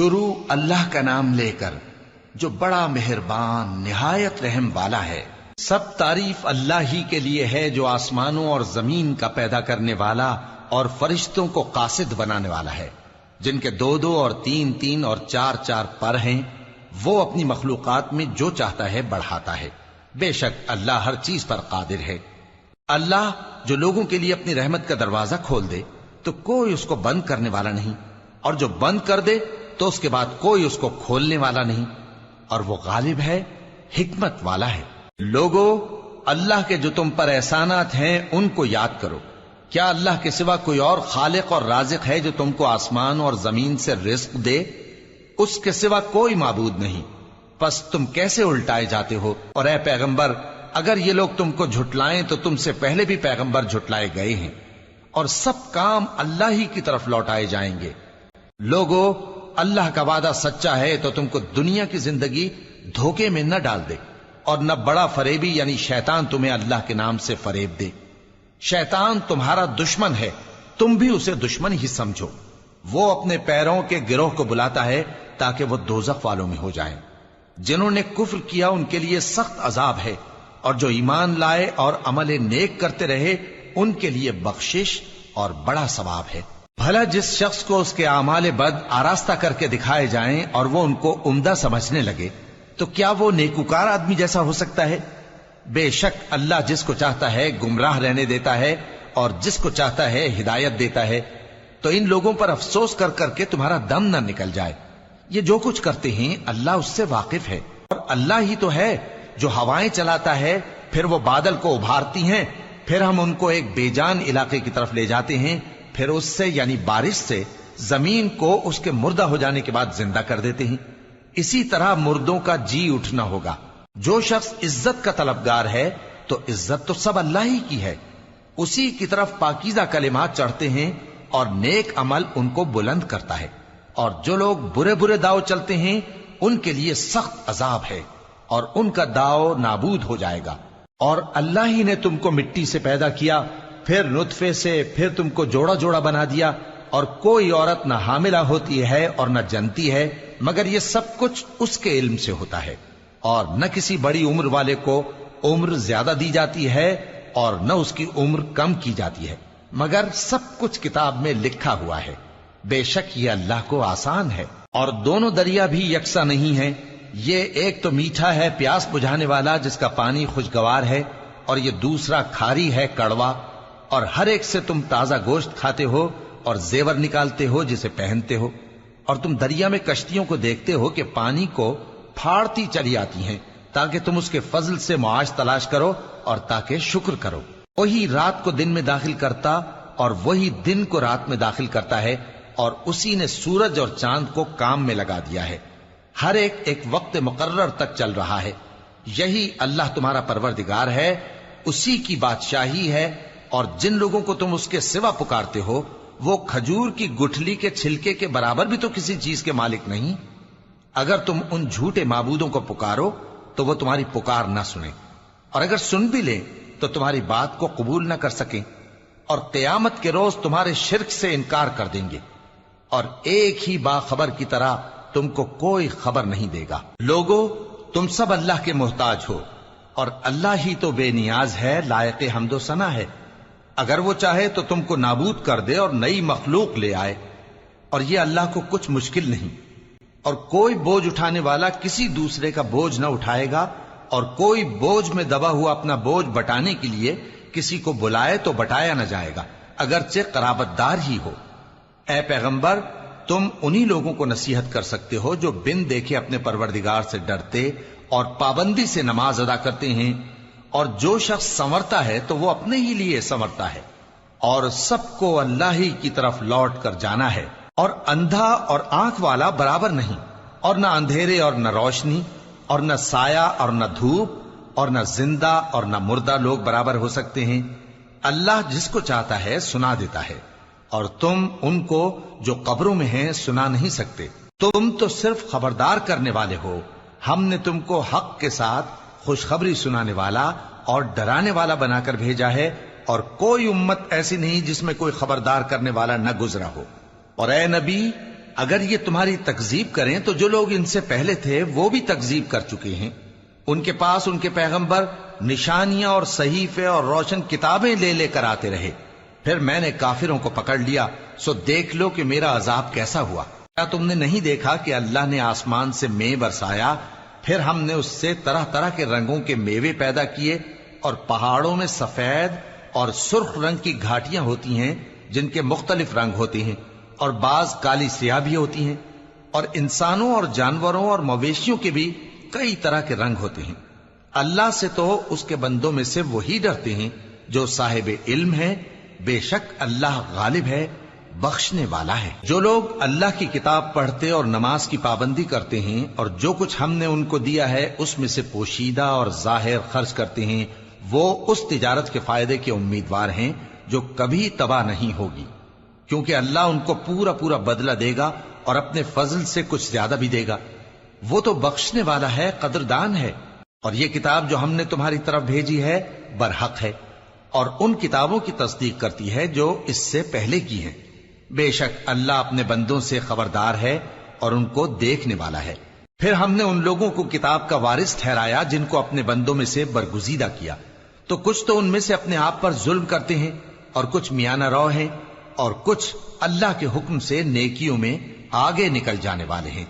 شروع اللہ کا نام لے کر جو بڑا مہربان نہایت رحم والا ہے۔ سب تعریف اللہ ہی کے لیے ہے جو آسمانوں اور زمین کا پیدا کرنے والا اور فرشتوں کو قاصد بنانے والا ہے، جن کے 2 اور 3 اور 4 پر ہیں۔ وہ اپنی مخلوقات میں جو چاہتا ہے بڑھاتا ہے، بے شک اللہ ہر چیز پر قادر ہے۔ اللہ جو لوگوں کے لیے اپنی رحمت کا دروازہ کھول دے تو کوئی اس کو بند کرنے والا نہیں، اور جو بند کر دے تو اس کے بعد کوئی اس کو کھولنے والا نہیں، اور وہ غالب ہے، حکمت والا ہے۔ لوگو، اللہ کے جو تم پر احسانات ہیں ان کو یاد کرو۔ کیا اللہ کے سوا کوئی اور خالق اور رازق ہے جو تم کو آسمان اور زمین سے رزق دے؟ اس کے سوا کوئی معبود نہیں، پس تم کیسے الٹائے جاتے ہو؟ اور اے پیغمبر، اگر یہ لوگ تم کو جھٹلائیں تو تم سے پہلے بھی پیغمبر جھٹلائے گئے ہیں، اور سب کام اللہ ہی کی طرف لوٹائے جائیں گے۔ لوگو، اللہ کا وعدہ سچا ہے تو تم کو دنیا کی زندگی دھوکے میں نہ ڈال دے، اور نہ بڑا فریبی یعنی شیطان تمہیں اللہ کے نام سے فریب دے۔ شیطان تمہارا دشمن ہے، تم بھی اسے دشمن ہی سمجھو۔ وہ اپنے پیروں کے گروہ کو بلاتا ہے تاکہ وہ دوزخ والوں میں ہو جائیں۔ جنہوں نے کفر کیا ان کے لیے سخت عذاب ہے، اور جو ایمان لائے اور عمل نیک کرتے رہے ان کے لیے بخشش اور بڑا ثواب ہے۔ بھلا جس شخص کو اس کے اعمال بد آراستہ کر کے دکھائے جائیں اور وہ ان کو عمدہ سمجھنے لگے تو کیا وہ نیکوکار آدمی جیسا ہو سکتا ہے؟ بے شک اللہ جس کو چاہتا ہے گمراہ رہنے دیتا ہے اور جس کو چاہتا ہے ہدایت دیتا ہے۔ تو ان لوگوں پر افسوس کر کر کے تمہارا دم نہ نکل جائے۔ یہ جو کچھ کرتے ہیں اللہ اس سے واقف ہے، اور اللہ ہی تو ہے جو ہوائیں چلاتا ہے، پھر وہ بادل کو ابھارتی ہیں، پھر ہم ان کو ایک بے جان علاقے کی طرف لے جاتے ہیں، پھر اس سے یعنی بارش سے زمین کو اس کے مردہ ہو جانے کے بعد زندہ کر دیتے ہیں۔ اسی طرح مردوں کا جی اٹھنا ہوگا۔ جو شخص عزت کا طلبگار ہے تو عزت تو سب اللہ ہی کی ہے، اسی کی طرف پاکیزہ کلمات چڑھتے ہیں اور نیک عمل ان کو بلند کرتا ہے، اور جو لوگ برے برے داؤ چلتے ہیں ان کے لیے سخت عذاب ہے، اور ان کا داؤ نابود ہو جائے گا۔ اور اللہ ہی نے تم کو مٹی سے پیدا کیا، پھر نطفے سے، پھر تم کو جوڑا جوڑا بنا دیا، اور کوئی عورت نہ حاملہ ہوتی ہے اور نہ جنتی ہے، مگر یہ سب کچھ اس کے علم سے ہوتا ہے۔ اور نہ کسی بڑی عمر والے کو عمر زیادہ دی جاتی ہے اور نہ اس کی عمر کم کی جاتی ہے، مگر سب کچھ کتاب میں لکھا ہوا ہے۔ بے شک یہ اللہ کو آسان ہے۔ اور دونوں دریا بھی یکساں نہیں ہیں، یہ ایک تو میٹھا ہے پیاس بجھانے والا جس کا پانی خوشگوار ہے، اور یہ دوسرا کھاری ہے کڑوا، اور ہر ایک سے تم تازہ گوشت کھاتے ہو اور زیور نکالتے ہو جسے پہنتے ہو۔ اور تم دریا میں کشتیوں کو دیکھتے ہو کہ پانی کو پھاڑتی چلی آتی ہیں تاکہ تم اس کے فضل سے معاش تلاش کرو اور تاکہ شکر کرو۔ وہی رات کو دن میں داخل کرتا اور وہی دن کو رات میں داخل کرتا ہے، اور اسی نے سورج اور چاند کو کام میں لگا دیا ہے، ہر ایک ایک وقت مقرر تک چل رہا ہے۔ یہی اللہ تمہارا پروردگار ہے، اسی کی بادشاہی ہے۔ اور جن لوگوں کو تم اس کے سوا پکارتے ہو وہ کھجور کی گٹھلی کے چھلکے کے برابر بھی تو کسی چیز کے مالک نہیں۔ اگر تم ان جھوٹے معبودوں کو پکارو تو وہ تمہاری پکار نہ سنیں، اور اگر سن بھی لیں تو تمہاری بات کو قبول نہ کر سکیں، اور قیامت کے روز تمہارے شرک سے انکار کر دیں گے، اور ایک ہی باخبر کی طرح تم کو کوئی خبر نہیں دے گا۔ لوگو، تم سب اللہ کے محتاج ہو، اور اللہ ہی تو بے نیاز ہے، لائق حمد و ثنا ہے۔ اگر وہ چاہے تو تم کو نابود کر دے اور نئی مخلوق لے آئے، اور یہ اللہ کو کچھ مشکل نہیں۔ اور کوئی بوجھ اٹھانے والا کسی دوسرے کا بوجھ نہ اٹھائے گا، اور کوئی بوجھ میں دبا ہوا اپنا بوجھ بٹانے کے لیے کسی کو بلائے تو بٹایا نہ جائے گا، اگرچہ قرابت دار ہی ہو۔ اے پیغمبر، تم انہی لوگوں کو نصیحت کر سکتے ہو جو بن دیکھے اپنے پروردگار سے ڈرتے اور پابندی سے نماز ادا کرتے ہیں، اور جو شخص سنورتا ہے تو وہ اپنے ہی لیے سنورتا ہے، اور سب کو اللہ ہی کی طرف لوٹ کر جانا ہے۔ اور اندھا اور آنکھ والا برابر نہیں، اور نہ اندھیرے اور نہ روشنی، اور نہ سایہ اور نہ دھوپ، اور نہ زندہ اور نہ مردہ لوگ برابر ہو سکتے ہیں۔ اللہ جس کو چاہتا ہے سنا دیتا ہے، اور تم ان کو جو قبروں میں ہیں سنا نہیں سکتے۔ تم تو صرف خبردار کرنے والے ہو، ہم نے تم کو حق کے ساتھ خوشخبری سنانے والا اور ڈرانے والا بنا کر بھیجا ہے، اور کوئی امت ایسی نہیں جس میں کوئی خبردار کرنے والا نہ گزرا ہو۔ اور اے نبی، اگر یہ تمہاری تکذیب کریں تو جو لوگ ان سے پہلے تھے وہ بھی تکذیب کر چکے ہیں. ان کے پاس ان کے پیغمبر نشانیاں اور صحیفے اور روشن کتابیں لے لے کر آتے رہے. پھر میں نے کافروں کو پکڑ لیا، سو دیکھ لو کہ میرا عذاب کیسا ہوا. کیا تم نے نہیں دیکھا کہ اللہ نے آسمان سے مے برسایا، پھر ہم نے اس سے طرح طرح کے رنگوں کے میوے پیدا کیے، اور پہاڑوں میں سفید اور سرخ رنگ کی گھاٹیاں ہوتی ہیں جن کے مختلف رنگ ہوتے ہیں، اور بعض کالی سیاہ بھی ہوتی ہیں، اور انسانوں اور جانوروں اور مویشیوں کے بھی کئی طرح کے رنگ ہوتے ہیں. اللہ سے تو اس کے بندوں میں سے وہی ڈرتے ہیں جو صاحب علم ہے. بے شک اللہ غالب ہے، بخشنے والا ہے. جو لوگ اللہ کی کتاب پڑھتے اور نماز کی پابندی کرتے ہیں اور جو کچھ ہم نے ان کو دیا ہے اس میں سے پوشیدہ اور ظاہر خرچ کرتے ہیں، وہ اس تجارت کے فائدے کے امیدوار ہیں جو کبھی تباہ نہیں ہوگی، کیونکہ اللہ ان کو پورا پورا بدلہ دے گا اور اپنے فضل سے کچھ زیادہ بھی دے گا. وہ تو بخشنے والا ہے، قدردان ہے. اور یہ کتاب جو ہم نے تمہاری طرف بھیجی ہے برحق ہے، اور ان کتابوں کی تصدیق کرتی ہے جو اس سے پہلے کی ہیں. بے شک اللہ اپنے بندوں سے خبردار ہے اور ان کو دیکھنے والا ہے. پھر ہم نے ان لوگوں کو کتاب کا وارث ٹھہرایا جن کو اپنے بندوں میں سے برگزیدہ کیا، تو کچھ تو ان میں سے اپنے آپ پر ظلم کرتے ہیں اور کچھ میانہ رو ہیں، اور کچھ اللہ کے حکم سے نیکیوں میں آگے نکل جانے والے ہیں.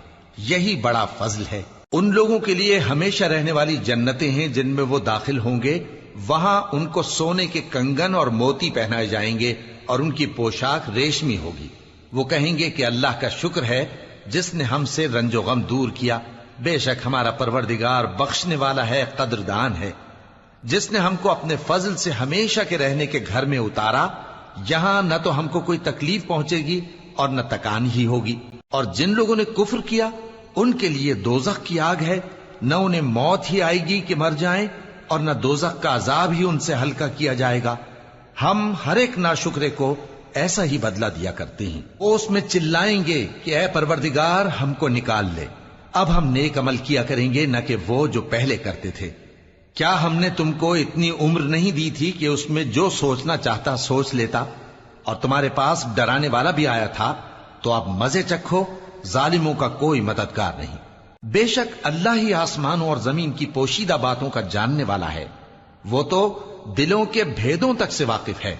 یہی بڑا فضل ہے. ان لوگوں کے لیے ہمیشہ رہنے والی جنتیں ہیں جن میں وہ داخل ہوں گے. وہاں ان کو سونے کے کنگن اور موتی پہنائے جائیں گے اور ان کی پوشاک ریشمی ہوگی. وہ کہیں گے کہ اللہ کا شکر ہے جس نے ہم سے رنج و غم دور کیا. بے شک ہمارا پروردگار بخشنے والا ہے، قدردان ہے. جس نے ہم کو اپنے فضل سے ہمیشہ کے رہنے کے گھر میں اتارا، یہاں نہ تو ہم کو کوئی تکلیف پہنچے گی اور نہ تکان ہی ہوگی. اور جن لوگوں نے کفر کیا ان کے لیے دوزخ کی آگ ہے، نہ انہیں موت ہی آئے گی کہ مر جائیں، اور نہ دوزخ کا عذاب ہی ان سے ہلکا کیا جائے گا. ہم ہر ایک ناشکرے کو ایسا ہی بدلہ دیا کرتے ہیں. وہ اس میں چلائیں گے کہ اے پروردگار ہم کو نکال لے، اب ہم نیک عمل کیا کریں گے نہ کہ وہ جو پہلے کرتے تھے. کیا ہم نے تم کو اتنی عمر نہیں دی تھی کہ اس میں جو سوچنا چاہتا سوچ لیتا، اور تمہارے پاس ڈرانے والا بھی آیا تھا؟ تو اب مزے چکھو، ظالموں کا کوئی مددگار نہیں. بے شک اللہ ہی آسمانوں اور زمین کی پوشیدہ باتوں کا جاننے والا ہے. وہ تو دلوں کے بھیدوں تک سے واقف ہے.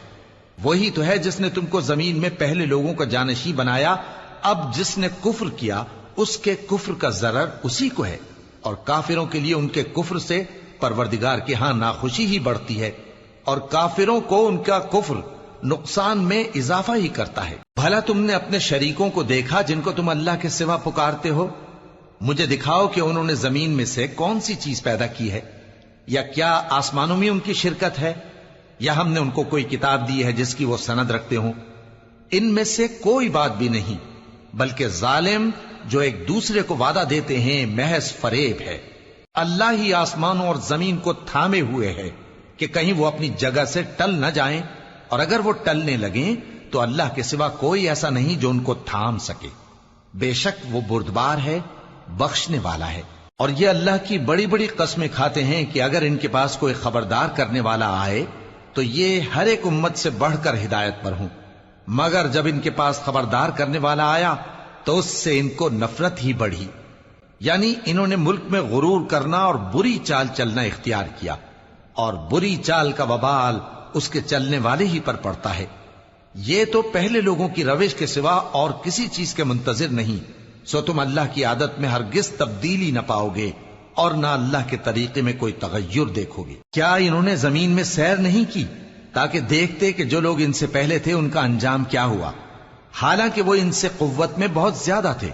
وہی تو ہے جس نے تم کو زمین میں پہلے لوگوں کا جانشین بنایا. اب جس نے کفر کیا اس کے کفر کا ضرر اسی کو ہے، اور کافروں کے لیے ان کے کفر سے پروردگار کے ہاں ناخوشی ہی بڑھتی ہے، اور کافروں کو ان کا کفر نقصان میں اضافہ ہی کرتا ہے. بھلا تم نے اپنے شریکوں کو دیکھا جن کو تم اللہ کے سوا پکارتے ہو؟ مجھے دکھاؤ کہ انہوں نے زمین میں سے کون سی چیز پیدا کی ہے، یا کیا آسمانوں میں ان کی شرکت ہے، یا ہم نے ان کو کوئی کتاب دی ہے جس کی وہ سند رکھتے ہوں؟ ان میں سے کوئی بات بھی نہیں، بلکہ ظالم جو ایک دوسرے کو وعدہ دیتے ہیں محض فریب ہے. اللہ ہی آسمانوں اور زمین کو تھامے ہوئے ہے کہ کہیں وہ اپنی جگہ سے ٹل نہ جائیں، اور اگر وہ ٹلنے لگیں تو اللہ کے سوا کوئی ایسا نہیں جو ان کو تھام سکے. بے شک وہ بردبار ہے، بخشنے والا ہے. اور یہ اللہ کی بڑی بڑی قسمیں کھاتے ہیں کہ اگر ان کے پاس کوئی خبردار کرنے والا آئے تو یہ ہر ایک امت سے بڑھ کر ہدایت پر ہوں، مگر جب ان کے پاس خبردار کرنے والا آیا تو اس سے ان کو نفرت ہی بڑھی. یعنی انہوں نے ملک میں غرور کرنا اور بری چال چلنا اختیار کیا، اور بری چال کا وبال اس کے چلنے والے ہی پر پڑتا ہے. یہ تو پہلے لوگوں کی روش کے سوا اور کسی چیز کے منتظر نہیں، سو تم اللہ کی عادت میں ہرگز تبدیلی نہ پاؤ گے اور نہ اللہ کے طریقے میں کوئی تغیر دیکھو گے. کیا انہوں نے زمین میں سیر نہیں کی تاکہ دیکھتے کہ جو لوگ ان سے پہلے تھے ان کا انجام کیا ہوا، حالانکہ وہ ان سے قوت میں بہت زیادہ تھے.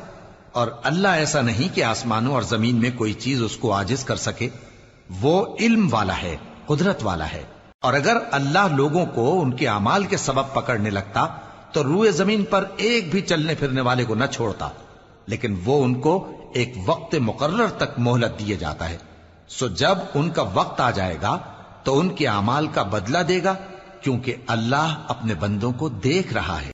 اور اللہ ایسا نہیں کہ آسمانوں اور زمین میں کوئی چیز اس کو عاجز کر سکے. وہ علم والا ہے، قدرت والا ہے. اور اگر اللہ لوگوں کو ان کے اعمال کے سبب پکڑنے لگتا تو روئے زمین پر ایک بھی چلنے پھرنے والے کو نہ چھوڑتا، لیکن وہ ان کو ایک وقت مقرر تک مہلت دیے جاتا ہے. سو جب ان کا وقت آ جائے گا تو ان کے اعمال کا بدلہ دے گا، کیونکہ اللہ اپنے بندوں کو دیکھ رہا ہے.